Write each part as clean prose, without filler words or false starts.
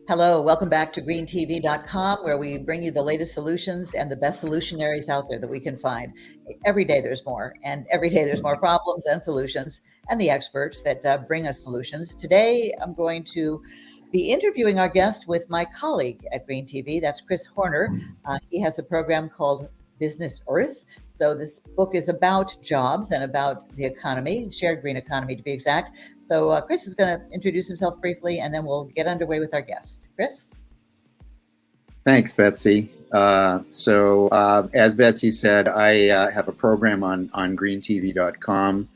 Hello, welcome back to GreenTV.com, where we bring you the latest solutions and the best solutionaries out there that we can find. Every day there's more, and every day there's more problems and solutions, and the experts that bring us solutions. Today, I'm going to be interviewing our guest with my colleague at Green TV. That's Chris Horner. He has a program called Business Earth. So this book is about jobs and about the economy, shared green economy to be exact. So Chris is going to introduce himself briefly, and then we'll get underway with our guest. Chris? Thanks, Betsy. As Betsy said, I have a program on GreenTV.com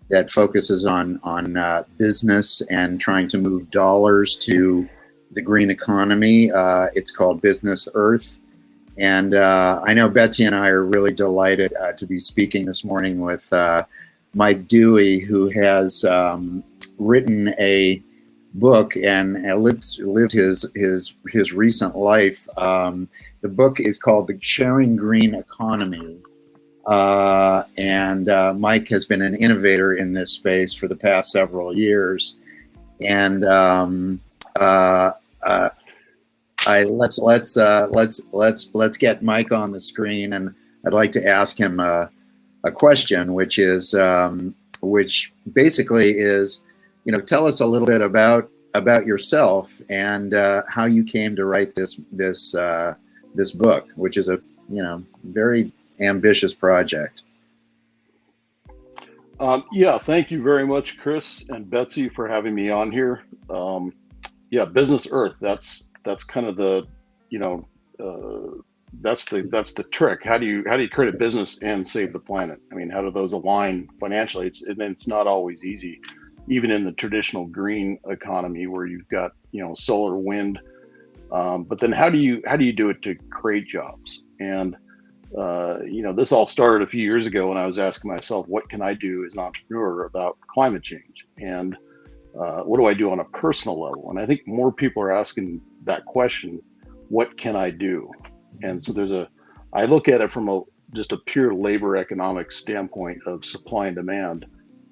that focuses on business and trying to move dollars to the green economy. It's called Business Earth. And I know Betsy and I are really delighted to be speaking this morning with Mike Duwe, who has written a book and lived his recent life. The book is called The Sharing Green Economy. And Mike has been an innovator in this space for the past several years. And let's get Mike on the screen, and I'd like to ask him a question, which basically is, tell us a little bit about yourself and how you came to write this book, which is a very ambitious project. Thank you very much, Chris and Betsy, for having me on here. Business Earth. That's kind of the, that's the trick. How do you create a business and save the planet? I mean, how do those align financially? It's not always easy, even in the traditional green economy where you've got, solar, wind. But then how do you do it to create jobs? And this all started a few years ago when I was asking myself, what can I do as an entrepreneur about climate change? And what do I do on a personal level? And I think more people are asking that question, what can I do? And so I look at it from just a pure labor economic standpoint of supply and demand,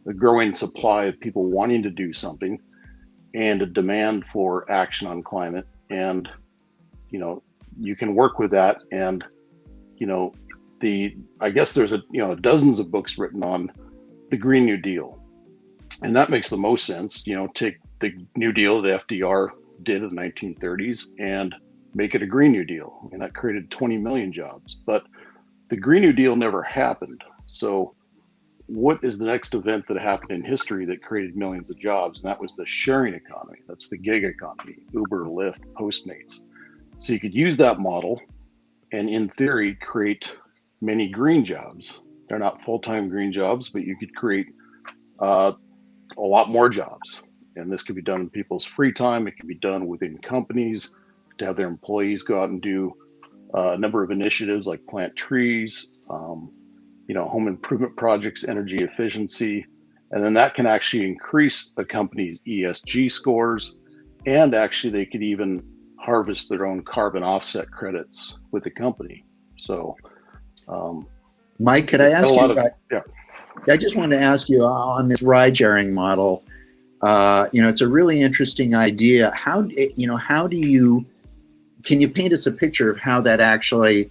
the growing supply of people wanting to do something and a demand for action on climate. And, you can work with that. And, I guess there's dozens of books written on the Green New Deal. And that makes the most sense, take the New Deal that FDR did in the 1930s and make it a Green New Deal. And that created 20 million jobs. But the Green New Deal never happened. So what is the next event that happened in history that created millions of jobs? And that was the sharing economy. That's the gig economy, Uber, Lyft, Postmates. So you could use that model and in theory create many green jobs. They're not full-time green jobs, but you could create a lot more jobs. And this could be done in people's free time. It can be done within companies to have their employees go out and do a number of initiatives like plant trees, home improvement projects, energy efficiency. And then that can actually increase a company's ESG scores. And actually they could even harvest their own carbon offset credits with the company. So, Mike, could I ask you? I just wanted to ask you on this ride sharing model. It's a really interesting idea. Can you paint us a picture of how that actually,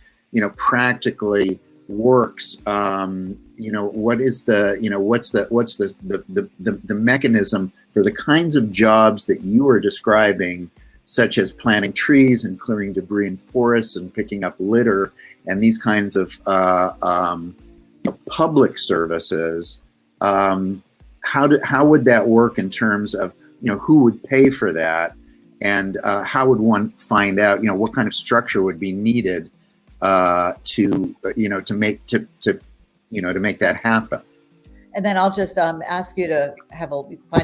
practically works? What is what's the mechanism for the kinds of jobs that you are describing, such as planting trees and clearing debris in forests and picking up litter and these kinds of public services? How would that work in terms of who would pay for that, and how would one find out what kind of structure would be needed to make that happen? And then I'll just ask you to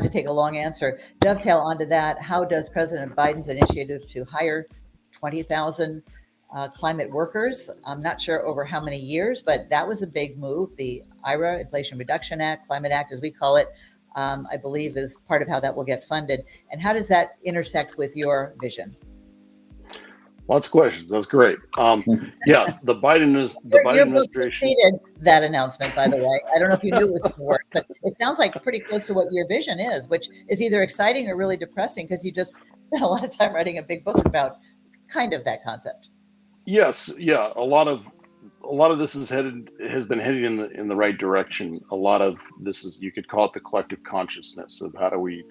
take a long answer. Dovetail onto that. How does President Biden's initiative to hire 20,000 climate workers? I'm not sure over how many years, but that was a big move. The IRA, Inflation Reduction Act, Climate Act, as we call it, I believe is part of how that will get funded. And how does that intersect with your vision? Lots of questions. That's great. Yeah, the Biden Your book administration. preceded that announcement, by the way. I don't know if you knew it was in the works, but it sounds like pretty close to what your vision is, which is either exciting or really depressing because you just spent a lot of time writing a big book about kind of that concept. Yes, yeah. A lot of this has been heading in the right direction. A lot of this is, you could call it the collective consciousness of how do we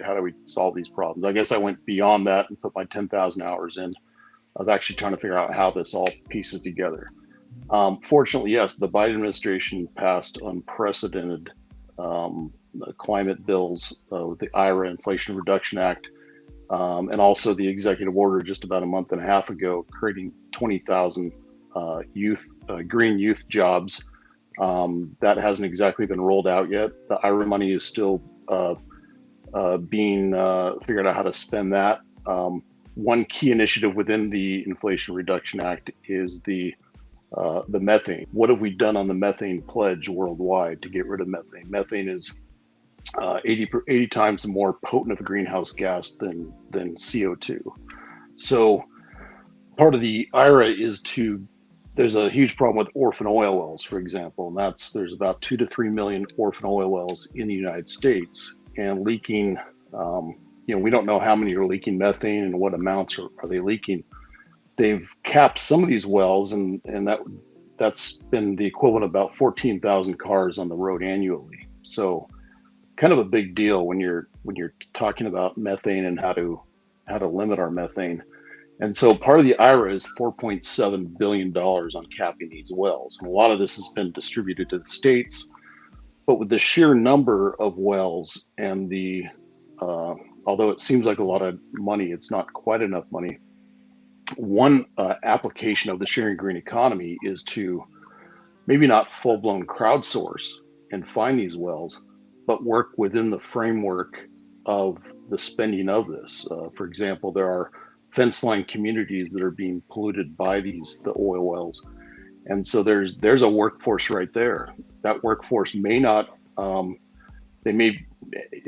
solve these problems. I guess I went beyond that and put my 10,000 hours in of actually trying to figure out how this all pieces together. Fortunately, yes, the Biden administration passed unprecedented climate bills with the IRA, Inflation Reduction Act, and also the executive order just about a month and a half ago, creating 20,000 green youth jobs. That hasn't exactly been rolled out yet. The IRA money is still being figured out how to spend that. One key initiative within the Inflation Reduction Act is the methane. What have we done on the methane pledge worldwide to get rid of methane? Methane is 80 times more potent of a greenhouse gas than CO2. So part of the IRA is there's a huge problem with orphan oil wells, for example, and there's about 2 to 3 million orphan oil wells in the United States, and leaking. We don't know how many are leaking methane and what amounts are they leaking. They've capped some of these wells, and that's been the equivalent of about 14,000 cars on the road annually. So, kind of a big deal when you're talking about methane and how to limit our methane. And so part of the IRA is $4.7 billion on capping these wells. And a lot of this has been distributed to the states, but with the sheer number of wells and although it seems like a lot of money, it's not quite enough money. One application of the sharing green economy is to maybe not full-blown crowdsource and find these wells, but work within the framework of the spending of this. For example, there are fence line communities that are being polluted by the oil wells. And so there's a workforce right there. That workforce may not, they may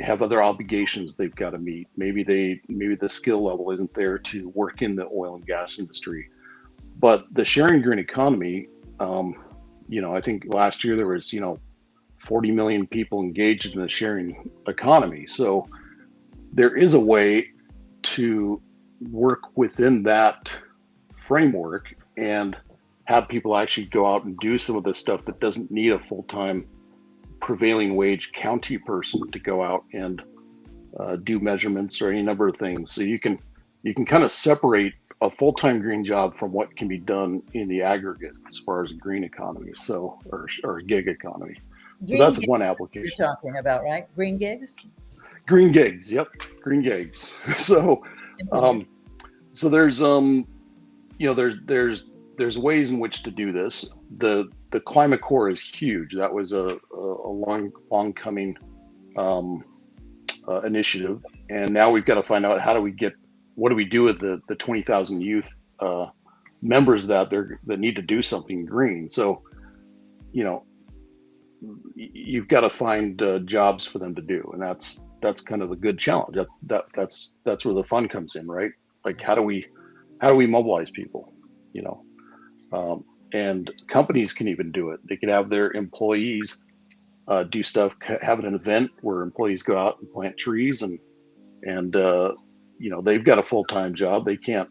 have other obligations they've got to meet. Maybe the skill level isn't there to work in the oil and gas industry. But the sharing green economy, I think last year there was, 40 million people engaged in the sharing economy. So there is a way to work within that framework and have people actually go out and do some of this stuff that doesn't need a full-time prevailing wage county person to go out and do measurements or any number of things. So you can kind of separate a full-time green job from what can be done in the aggregate as far as a green economy, or a gig economy. So that's one application you're talking about, right? Green gigs? Green gigs, yep, green gigs. So there's there's ways in which to do this. The Climate Corps is huge. That was a long coming initiative, and now we've got to find out what do we do with the 20,000 youth members that need to do something green. So, you've got to find jobs for them to do, and that's kind of a good challenge. That's where the fun comes in, right? Like how do we mobilize people? And companies can even do it. They can have their employees do stuff, have an event where employees go out and plant trees, and they've got a full-time job. They can't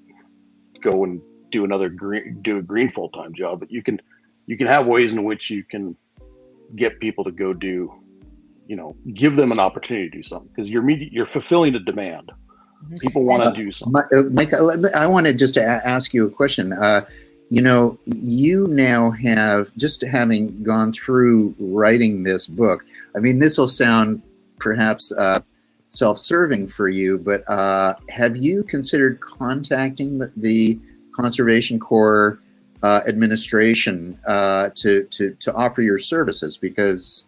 go and do a green full-time job, but you can have ways in which you can get people to go do, give them an opportunity to do something, because you're fulfilling a demand. People want to do something. Mike, I wanted just to ask you a question. You now have, just having gone through writing this book, I mean, this will sound perhaps self-serving for you, but have you considered contacting the Conservation Corps administration to offer your services? Because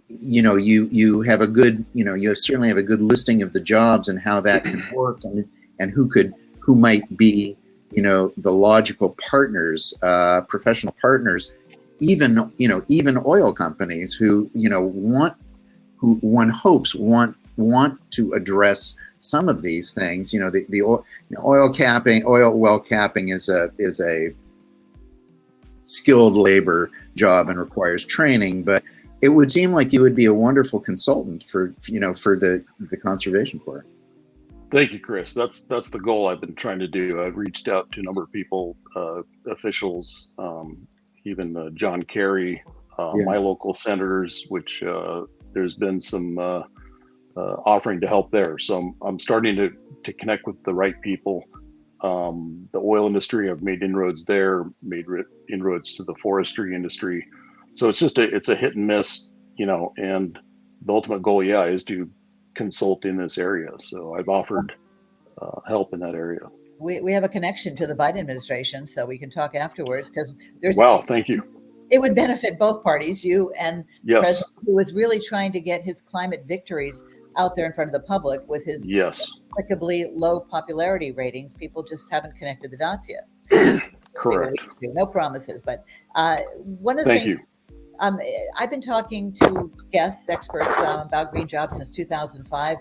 you have a good, you certainly have a good listing of the jobs and how that can work, and who might be, the logical partners, professional partners, even oil companies who one hopes want want to address some of these things. The oil well capping is a skilled labor job and requires training, but it would seem like you would be a wonderful consultant for the Conservation Corps. Thank you, Chris. That's the goal I've been trying to do. I've reached out to a number of people, officials, even John Kerry, my local senators, which there's been some offering to help there. So I'm starting to connect with the right people. The oil industry, I've made inroads there, made inroads to the forestry industry. So it's a hit and miss, and the ultimate goal, is to consult in this area. So I've offered help in that area. We have a connection to the Biden administration, so we can talk afterwards, because there's. Wow, thank you. It would benefit both parties, you and the Yes. president, who was really trying to get his climate victories out there in front of the public with his inexplicably low popularity ratings. People just haven't connected the dots yet. Correct. No promises, but one of the Thank things I've been talking to guests, experts about green jobs since 2005.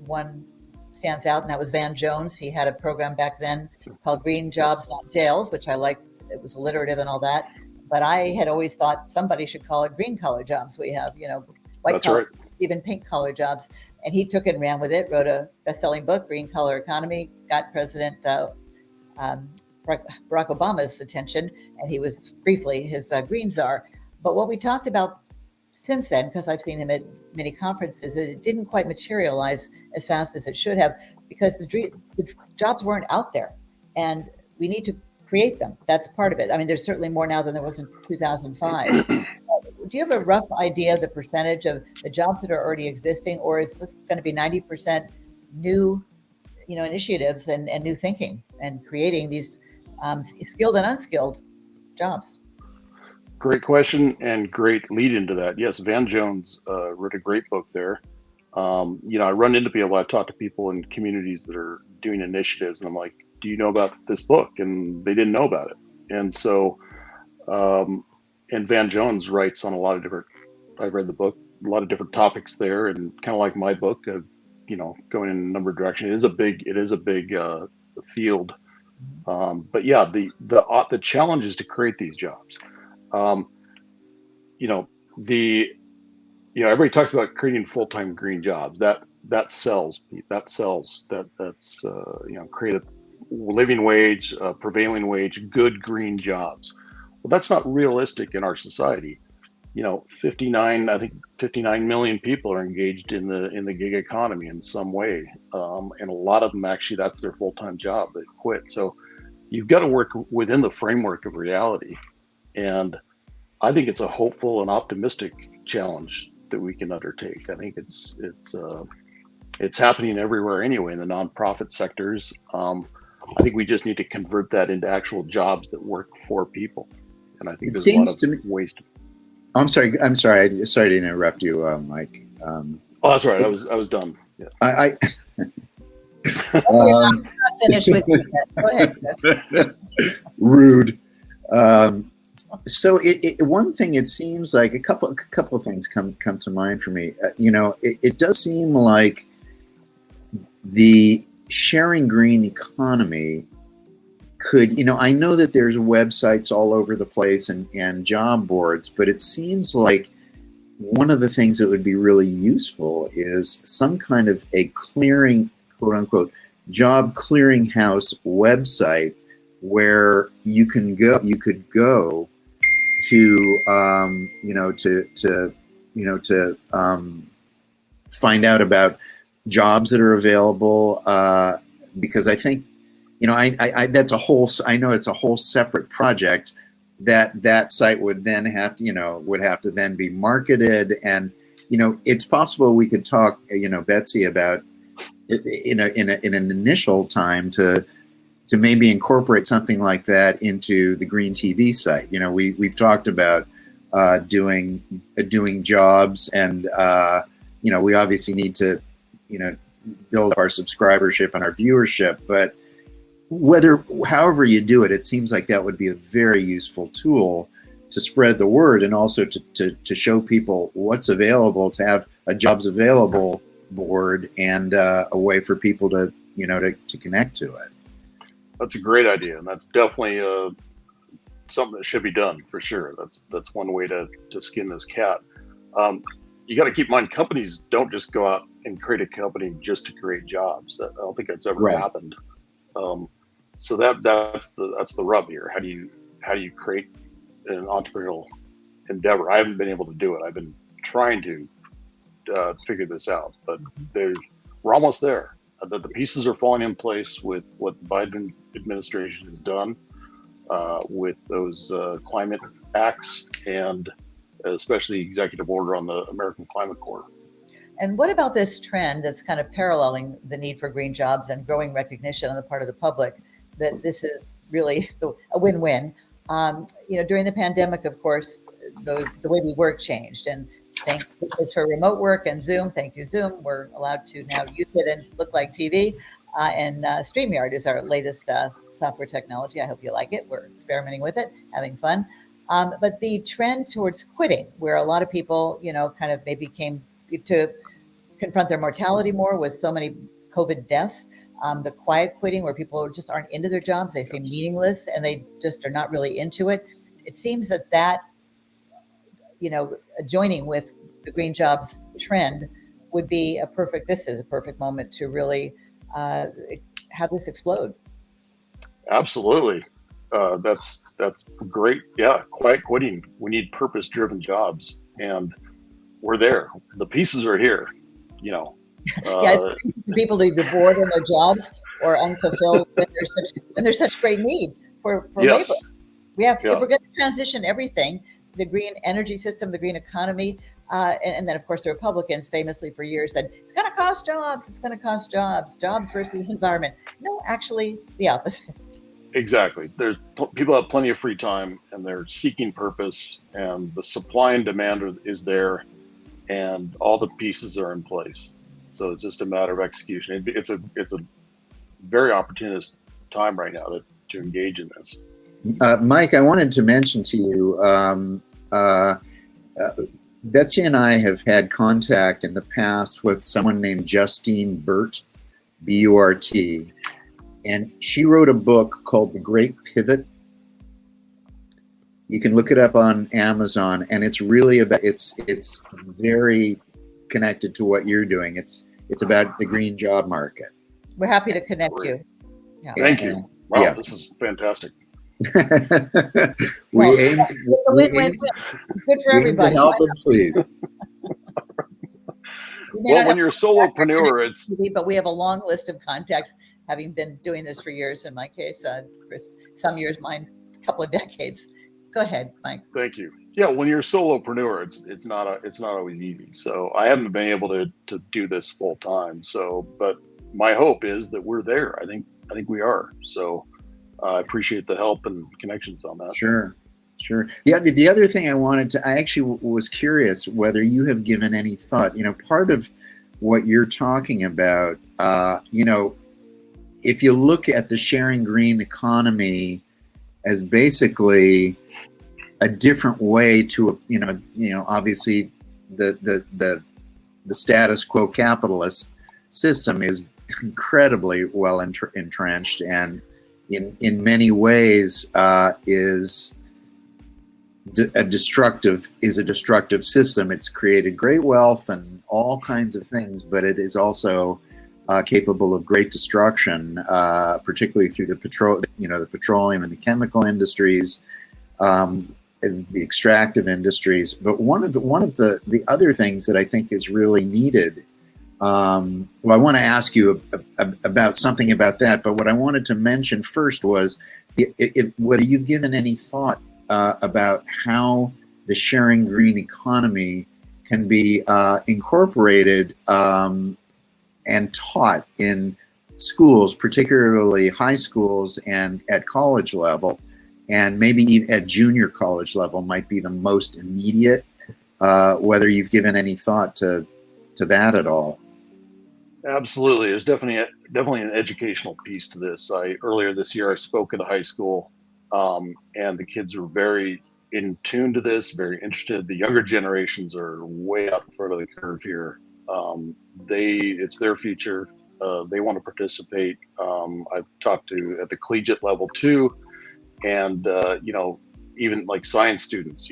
One stands out, and that was Van Jones. He had a program back then called Green Jobs, Not Jails, which I liked. It was alliterative and all that. But I had always thought somebody should call it green collar jobs. We have, white collar, even pink collar jobs. And he took it and ran with it, wrote a best-selling book, Green Collar Economy, got President Barack Obama's attention, and he was briefly his green czar. But what we talked about since then, because I've seen him at many conferences, is it didn't quite materialize as fast as it should have, because the jobs weren't out there, and we need to create them. That's part of it. I mean, there's certainly more now than there was in 2005. Do you have a rough idea of the percentage of the jobs that are already existing, or is this going to be 90% new, initiatives and new thinking and creating these skilled and unskilled jobs? Great question and great lead into that. Yes, Van Jones wrote a great book there. I run into people, I talk to people in communities that are doing initiatives, and I'm like, do you know about this book? And they didn't know about it. And so, and Van Jones writes on a lot of different, I've read the book, a lot of different topics there, and kind of like my book of, going in a number of directions. It is a big field. But yeah, the challenge is to create these jobs. Everybody talks about creating full-time green jobs. That sells. That's create a living wage, prevailing wage, good green jobs. Well, that's not realistic in our society. 59 million people are engaged in the gig economy in some way, and a lot of them actually that's their full-time job. They quit. So you've got to work within the framework of reality, and I think it's a hopeful and optimistic challenge that we can undertake. I think it's happening everywhere anyway in the nonprofit sectors. I think we just need to convert that into actual jobs that work for people, and I think there's a lot of ways to. I'm sorry. Sorry to interrupt you, Mike. That's right. I was done. Yeah. I'm not finished with you yet. Go ahead, Chris. Rude. So one thing, it seems like a couple of things come to mind for me. It does seem like the sharing green economy could, I know that there's websites all over the place and job boards, but it seems like one of the things that would be really useful is some kind of a clearing, quote unquote, job clearinghouse website where you could go to find out about jobs that are available, because I think that's a whole. I know it's a whole separate project that site would then have to then be marketed, and it's possible we could talk Betsy about in an initial time to maybe incorporate something like that into the GreenTV site. We've talked about doing jobs, and we obviously need to build up our subscribership and our viewership, but however you do it, it seems like that would be a very useful tool to spread the word, and also to show people what's available, to have jobs available board and a way for people to, to connect to it. That's a great idea, and that's definitely something that should be done for sure. That's one way to skin this cat. You got to keep in mind, companies don't just go out and create a company just to create jobs. I don't think that's ever happened. So that's the rub here. How do you create an entrepreneurial endeavor? I haven't been able to do it. I've been trying to figure this out, but we're almost there. The pieces are falling in place with what the Biden administration has done with those climate acts, and especially executive order on the American Climate Corps. And what about this trend that's kind of paralleling the need for green jobs and growing recognition on the part of the public that this is really a win-win? During the pandemic, of course, the way we work changed, and thank goodness for remote work and Zoom. Thank you, Zoom. We're allowed to now use it and look like TV. And StreamYard is our latest software technology. I hope you like it. We're experimenting with it, having fun. But the trend towards quitting, where a lot of people, kind of maybe came to confront their mortality more with so many COVID deaths, the quiet quitting, where people just aren't into their jobs, they seem meaningless, and they just are not really into it. It seems that joining with the green jobs trend would be this is a perfect moment to really have this explode. Absolutely. That's great. Yeah. Quiet quitting. We need purpose-driven jobs, and we're there. The pieces are here, it's for people to be bored in their jobs or unfulfilled when there's such great need for labor. If we're going to transition everything, the green energy system, the green economy, and then of course the Republicans famously for years said it's going to cost jobs. It's going to cost jobs versus environment. No, actually the opposite. Exactly. People have plenty of free time, and they're seeking purpose, and the supply and demand is there, and all the pieces are in place. So it's just a matter of execution. It's a very opportunist time right now to engage in this. Mike, I wanted to mention to you, Betsy and I have had contact in the past with someone named Justine Burt, B-U-R-T, and she wrote a book called The Great Pivot. You can look it up on Amazon, and it's really about it's very connected to what you're doing. It's about the green job market. We're happy to connect you. Yeah. Thank you. Wow, this is fantastic. we aim good for everybody. To help them, please. Well, when you're a solopreneur, but we have a long list of contacts, having been doing this for years. In my case, Chris, some years, mine, a couple of decades. Go ahead, Mike. Thank you. Yeah, when you're a solopreneur, it's not always easy. So I haven't been able to do this full time. So, but my hope is that we're there. I think we are. So I appreciate the help and connections on that. Sure. Yeah. The other thing I actually was curious whether you have given any thought. Part of what you're talking about. If you look at the sharing green economy as basically a different way to, obviously the status quo capitalist system is incredibly well entrenched, and in many ways is a destructive system. It's created great wealth and all kinds of things, but it is also capable of great destruction, particularly through the petroleum and the chemical industries, and the extractive industries. But one of the other things that I think is really needed. I want to ask you about something about that. But what I wanted to mention first was whether you've given any thought about how the sharing green economy can be incorporated and taught in schools, particularly high schools and at college level, and maybe even at junior college level might be the most immediate, whether you've given any thought to that at all. Absolutely. There's definitely an educational piece to this. Earlier this year, I spoke at a high school, and the kids are very in tune to this, very interested. The younger generations are way up in front of the curve here. It's their future. They want to participate. I've talked to at the collegiate level too, and even like science students,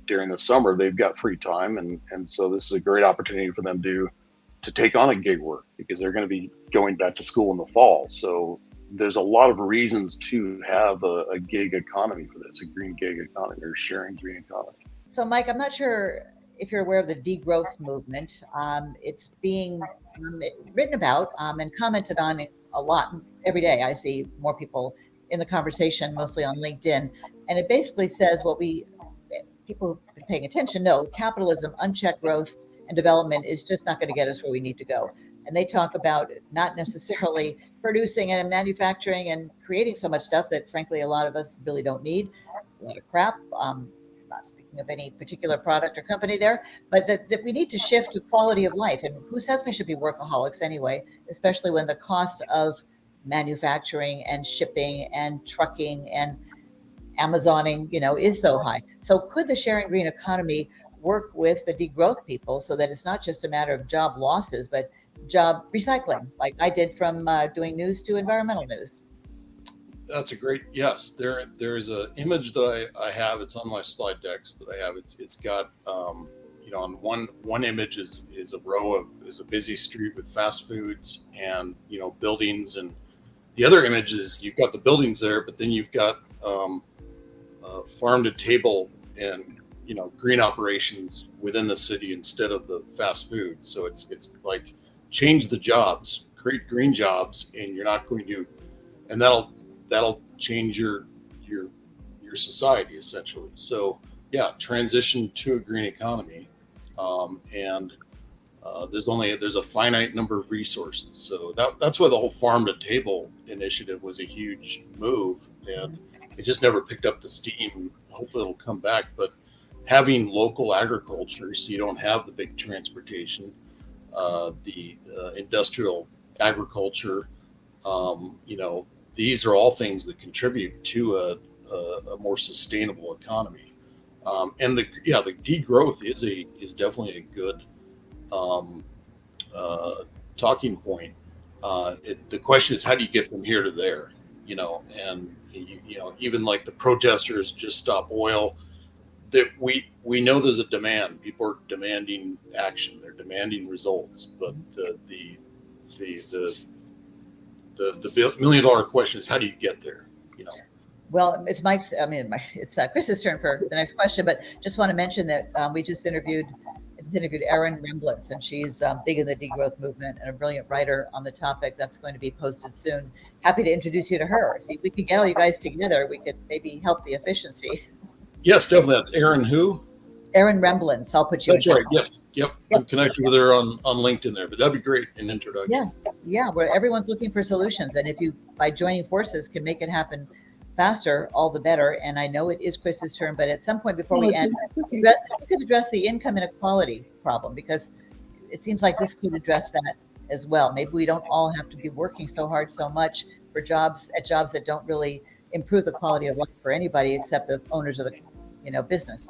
during the summer they've got free time, and so this is a great opportunity for them to take on a gig work because they're going to be going back to school in the fall. So there's a lot of reasons to have a gig economy for this, a green gig economy or sharing green economy. So, Mike, I'm not sure if you're aware of the degrowth movement. It's being written about and commented on a lot every day. I see more people in the conversation, mostly on LinkedIn, and it basically says what people who've been paying attention know: capitalism, unchecked growth, and development is just not going to get us where we need to go. And they talk about not necessarily producing and manufacturing and creating so much stuff that, frankly, a lot of us really don't need. A lot of crap. Not speaking of any particular product or company there, but that we need to shift to quality of life. And who says we should be workaholics anyway, especially when the cost of manufacturing and shipping and trucking and Amazoning, is so high. So could the sharing green economy work with the degrowth people so that it's not just a matter of job losses, but job recycling, like I did from doing news to environmental news? That's a great, yes. There's an image that I have. It's on my slide decks that I have. It's got on one image is a busy street with fast foods and buildings, and the other image is you've got the buildings there, but then you've got farm to table and green operations within the city instead of the fast food. So it's like change the jobs, create green jobs, and you're not going to, and that'll change your society essentially. So yeah, transition to a green economy, and there's a finite number of resources. So that's why the whole farm to table initiative was a huge move, and it just never picked up the steam. Hopefully it'll come back, but having local agriculture, so you don't have the big transportation, the industrial agriculture, these are all things that contribute to a more sustainable economy. And the degrowth is definitely a good talking point. The question is, how do you get from here to there? And even like the protesters just stop oil. That we know there's a demand. People are demanding action. They're demanding results. But the $1 million question is, how do you get there? Well, it's it's Chris's turn for the next question, but just want to mention that we just interviewed Erin Remblitz, and she's big in the degrowth movement and a brilliant writer on the topic. That's going to be posted soon. Happy to introduce you to her. See, if we could get all you guys together, we could maybe help the efficiency. Yes, definitely. That's Erin who? Erin Remblitz. I'll put you That's in. Right. Yes. Yep. I'm connected with her on LinkedIn there, but that'd be great. An introduction. Yeah. Where everyone's looking for solutions. And if you, by joining forces, can make it happen faster, all the better. And I know it is Chris's turn, but at some point before we end, you could address the income inequality problem, because it seems like this could address that as well. Maybe we don't all have to be working so hard, so much for jobs that don't really improve the quality of life for anybody except the owners of the business.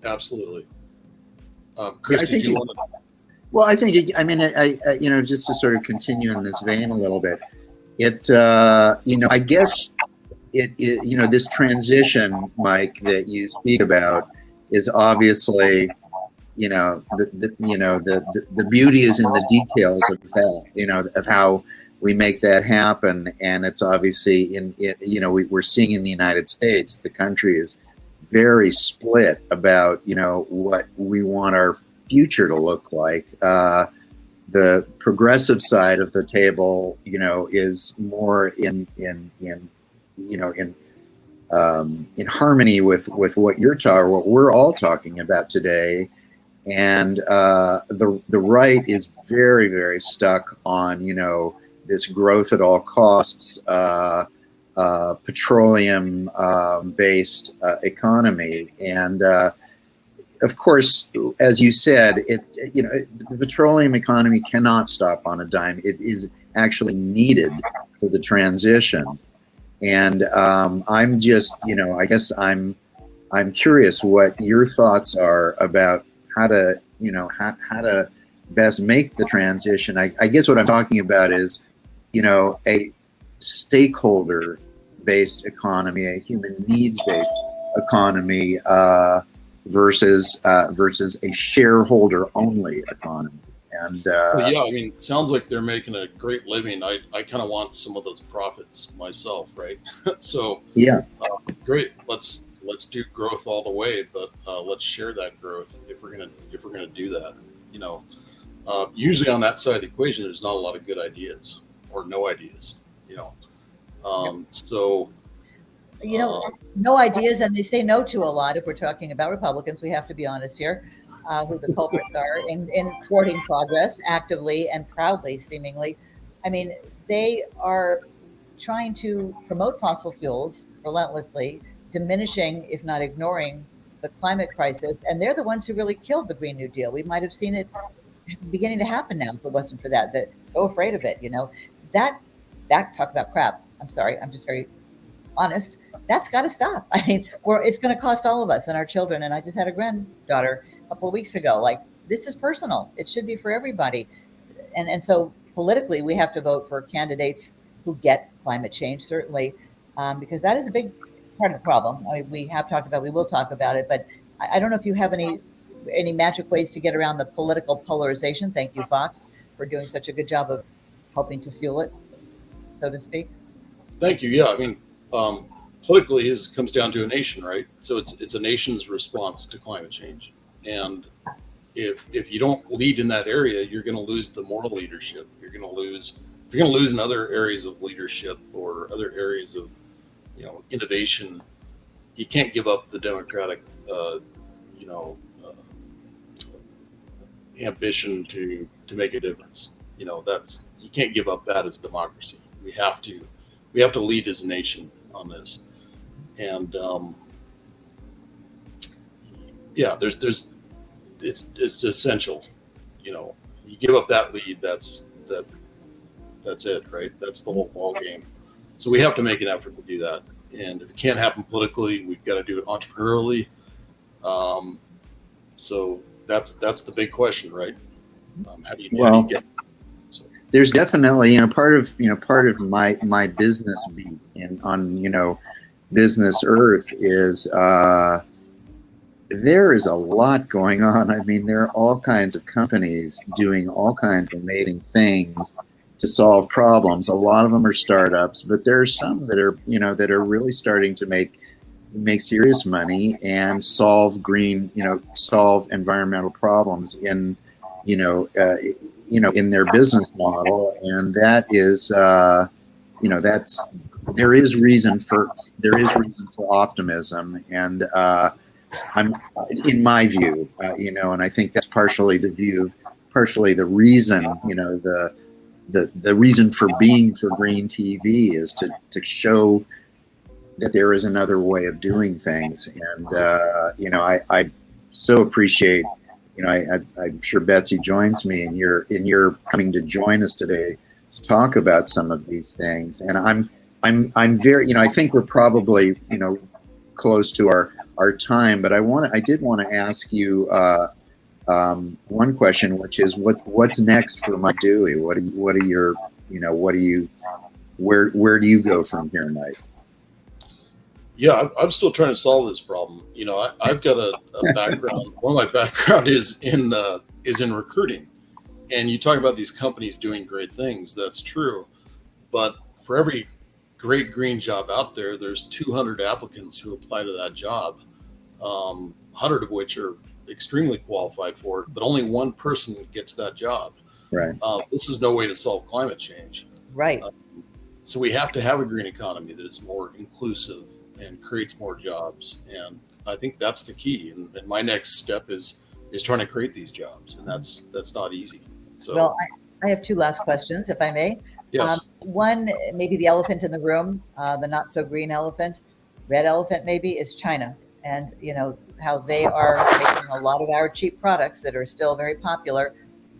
Absolutely. Chris, I think did you want to? Well, I think I just to sort of continue in this vein a little bit, I guess this transition, Mike, that you speak about is obviously, the beauty is in the details of that, of how we make that happen. And it's obviously we're seeing in the United States, the country is very split about, what we want our future to look like. The progressive side of the table, is more in harmony with what what we're all talking about today. And the right is very, very stuck on, this growth at all costs, petroleum based economy. And of course, as you said, the petroleum economy cannot stop on a dime. It is actually needed for the transition. And I'm just, I guess I'm curious what your thoughts are about how to best make the transition. I guess what I'm talking about is, a stakeholder-based economy, a human needs-based economy, versus a shareholder-only economy. And well, yeah, I mean, it sounds like they're making a great living. I kind of want some of those profits myself, right? So yeah, great. Let's do growth all the way, but let's share that growth if we're gonna do that. Usually on that side of the equation, there's not a lot of good ideas or no ideas. So no ideas, and they say no to a lot. If we're talking about Republicans, we have to be honest here, who the culprits are in thwarting progress actively and proudly, seemingly. I mean, they are trying to promote fossil fuels relentlessly, diminishing, if not ignoring, the climate crisis. And they're the ones who really killed the Green New Deal. We might have seen it beginning to happen now if it wasn't for that. They're so afraid of it, that talk about crap. I'm sorry. I'm just very honest. That's got to stop. I mean, it's going to cost all of us and our children. And I just had a granddaughter a couple of weeks ago. Like, this is personal. It should be for everybody. And so politically, we have to vote for candidates who get climate change, certainly, because that is a big part of the problem. We have talked about, we will talk about it, but I don't know if you have any magic ways to get around the political polarization. Thank you, Fox, for doing such a good job of helping to fuel it, so to speak. Thank you. Yeah, I mean, politically, it comes down to a nation, right? So it's a nation's response to climate change, and if you don't lead in that area, you're going to lose the moral leadership. You're going to lose in other areas of leadership or other areas of innovation. You can't give up the democratic ambition to make a difference. You can't give up that as democracy. We have to lead as a nation on this, and it's essential. You give up that lead, that's it, right? That's the whole ball game. So we have to make an effort to do that, and if it can't happen politically, we've got to do it entrepreneurially. So that's the big question, right? How do you get? There's definitely part of my business beat on business earth is there is a lot going on. I mean, there are all kinds of companies doing all kinds of amazing things to solve problems. A lot of them are startups, but there are some that are really starting to make serious money and solve solve environmental problems in in their business model, and that is there is reason for optimism, and I'm in my view, and I think that's partially the reason, the reason for being for Green TV is to show that there is another way of doing things, and I so appreciate. I'm sure Betsy joins me, and you're coming to join us today to talk about some of these things. And I'm very, I think we're probably, close to our time, but I did want to ask you one question, which is what's next for Mike Duwe? Where do you go from here, Mike? Yeah, I'm still trying to solve this problem. I've got a background. One of my background is in recruiting, and you talk about these companies doing great things. That's true, but for every great green job out there, there's 200 applicants who apply to that job, 100 of which are extremely qualified for it, but only one person gets that job. Right. This is no way to solve climate change. Right. So we have to have a green economy that is more inclusive and creates more jobs, and I think that's the key. And my next step is trying to create these jobs, and that's not easy. So, well, I have two last questions, if I may. Yes. One, maybe the elephant in the room, the not so green elephant, red elephant maybe, is China, and how they are making a lot of our cheap products that are still very popular,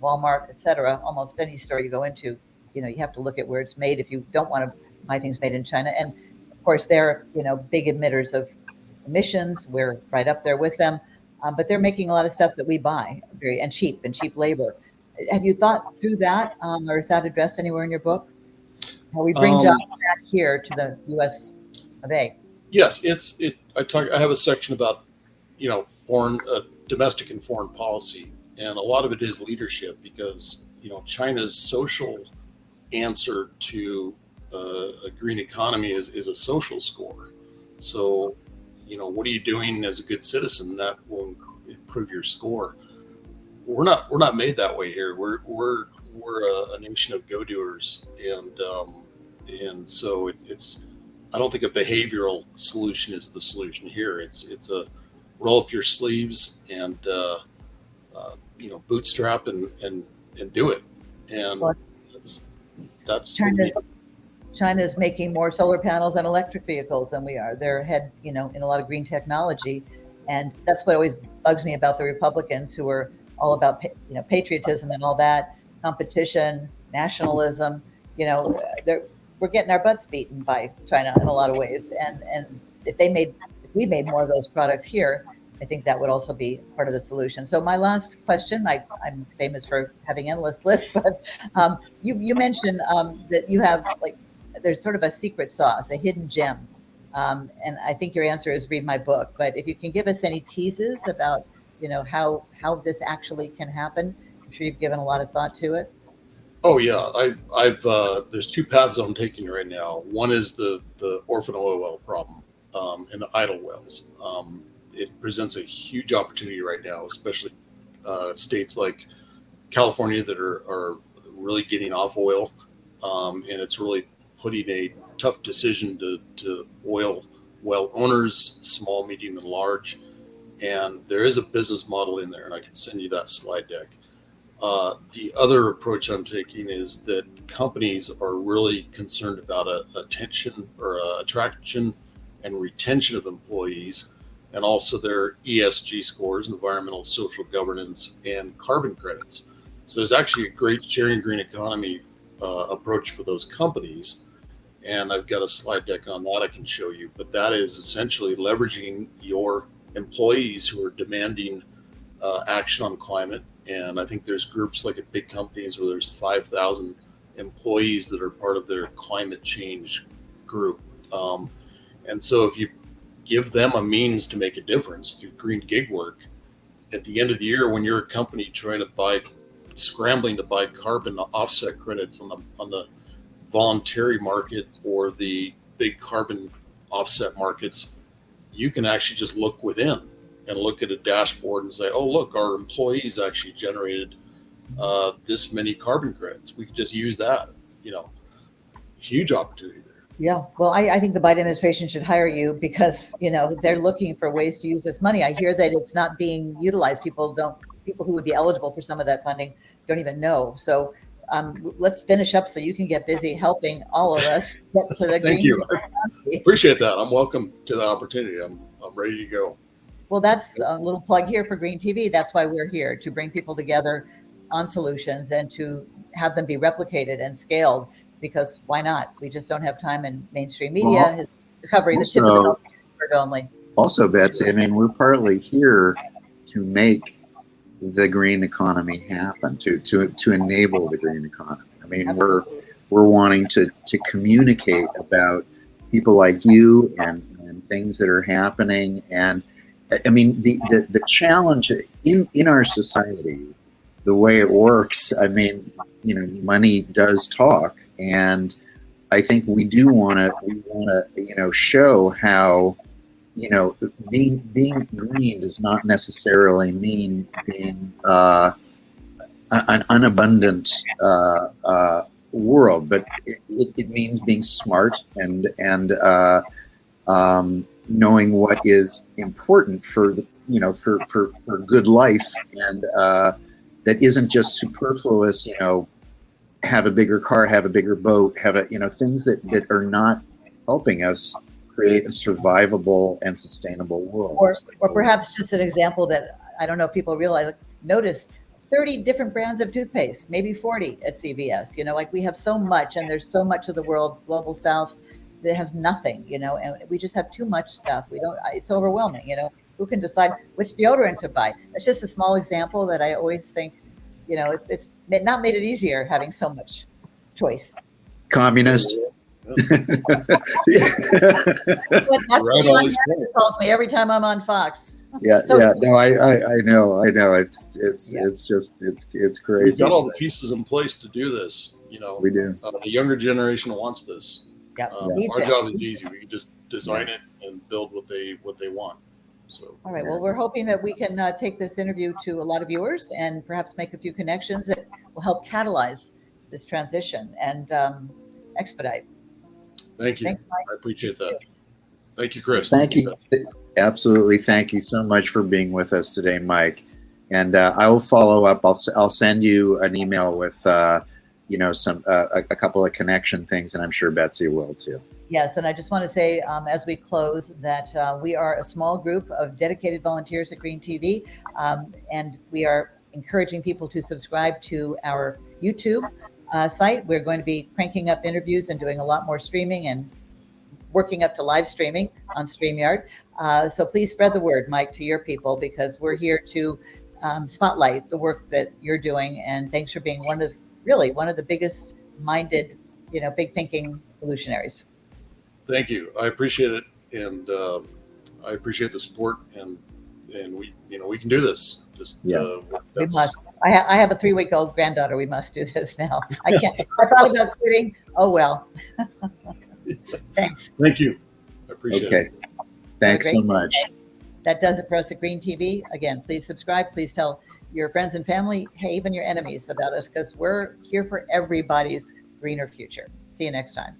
Walmart, etc. Almost any store you go into, you have to look at where it's made if you don't want to buy things made in China. And of course, they're big emitters of emissions. We're right up there with them, but they're making a lot of stuff that we buy and cheap labor. Have you thought through that, or is that addressed anywhere in your book? How we bring jobs back here to the U.S. of A. Yes, I have a section about, foreign, domestic and foreign policy, and a lot of it is leadership, because China's social answer to a green economy is a social score. So, what are you doing as a good citizen that will improve your score? We're not made that way here. We're a nation of go-doers, and so it's. I don't think a behavioral solution is the solution here. It's a roll up your sleeves and bootstrap and do it. And Well, that's China's making more solar panels and electric vehicles than we are. They're ahead, in a lot of green technology, and that's what always bugs me about the Republicans, who are all about patriotism and all that, competition, nationalism. We're getting our butts beaten by China in a lot of ways, and if we made more of those products here, I think that would also be part of the solution. So my last question, I'm famous for having endless lists, but you mentioned that you have there's sort of a secret sauce, a hidden gem, and I think your answer is read my book. But if you can give us any teases about how this actually can happen, I'm sure you've given a lot of thought to it. Oh yeah, I've there's two paths I'm taking right now. One is the orphan oil well problem and the idle wells. It presents a huge opportunity right now, especially states like California that are really getting off oil, and it's really putting a tough decision to oil well owners, small, medium, and large. And there is a business model in there, and I can send you that slide deck. The other approach I'm taking is that companies are really concerned about attention or attraction and retention of employees, and also their ESG scores, environmental, social governance, and carbon credits. So there's actually a great sharing green economy approach for those companies. And I've got a slide deck on that I can show you, but that is essentially leveraging your employees who are demanding action on climate. And I think there's groups like at big companies where there's 5,000 employees that are part of their climate change group. And so if you give them a means to make a difference through green gig work, at the end of the year, when you're a company scrambling to buy carbon offset credits on the voluntary market or the big carbon offset markets, you can actually just look within and look at a dashboard and say, oh, look, our employees actually generated this many carbon credits. We could just use that, huge opportunity there. Yeah. Well, I think the Biden administration should hire you because, they're looking for ways to use this money. I hear that it's not being utilized. People who would be eligible for some of that funding don't even know. So let's finish up so you can get busy helping all of us get to the green. Thank you. I appreciate that. I'm welcome to that opportunity. I'm ready to go. Well, that's a little plug here for GreenTV. That's why we're here, to bring people together on solutions and to have them be replicated and scaled, because why not? We just don't have time, and mainstream media is covering the tip of the iceberg only. Also, Betsy, we're partly here to make the green economy happen, to enable the green economy. Absolutely. we're wanting to communicate about people like you and things that are happening. And the challenge in our society, the way it works, money does talk, and I think we want to show how being green does not necessarily mean being an unabundant world, but it means being smart and knowing what is important for for good life, and that isn't just superfluous. Have a bigger car, have a bigger boat, have things that are not helping us create a survivable and sustainable world. Or perhaps just an example that I don't know if people realize. Notice 30 different brands of toothpaste, maybe 40 at CVS. We have so much, and there's so much of the world, global south, that has nothing, and we just have too much stuff. It's overwhelming, who can decide which deodorant to buy? That's just a small example that I always think it's not made it easier having so much choice. Communist. But that's what Sean Hannity calls me every time I'm on Fox. Yeah, So- yeah. No, I know. It's crazy. We've got all the pieces in place to do this. We do. The younger generation wants this. Yeah, Our job is easy. We can just design it and build what they want. So, all right. Well, we're hoping that we can take this interview to a lot of viewers and perhaps make a few connections that will help catalyze this transition and expedite. thank you. Thanks, Mike. I appreciate that. Thank you, Chris. Thank you. Absolutely. Thank you so much for being with us today, Mike. And I will follow up. I'll send you an email with some a couple of connection things, and I'm sure Betsy will too. Yes, and I just want to say as we close that we are a small group of dedicated volunteers at GreenTV, and we are encouraging people to subscribe to our YouTube site. We're going to be cranking up interviews and doing a lot more streaming and working up to live streaming on StreamYard. So please spread the word, Mike, to your people, because we're here to spotlight the work that you're doing. And thanks for being one of the biggest minded, big thinking solutionaries. Thank you. I appreciate it, and I appreciate the support. And we can do this. Just we must. I have a 3-week-old granddaughter. We must do this now. I can't. I thought about quitting. Oh well. Thanks. Thank you. I appreciate it. Thanks so much. That does it for us at GreenTV. Again, please subscribe. Please tell your friends and family, hey, even your enemies about us, because we're here for everybody's greener future. See you next time.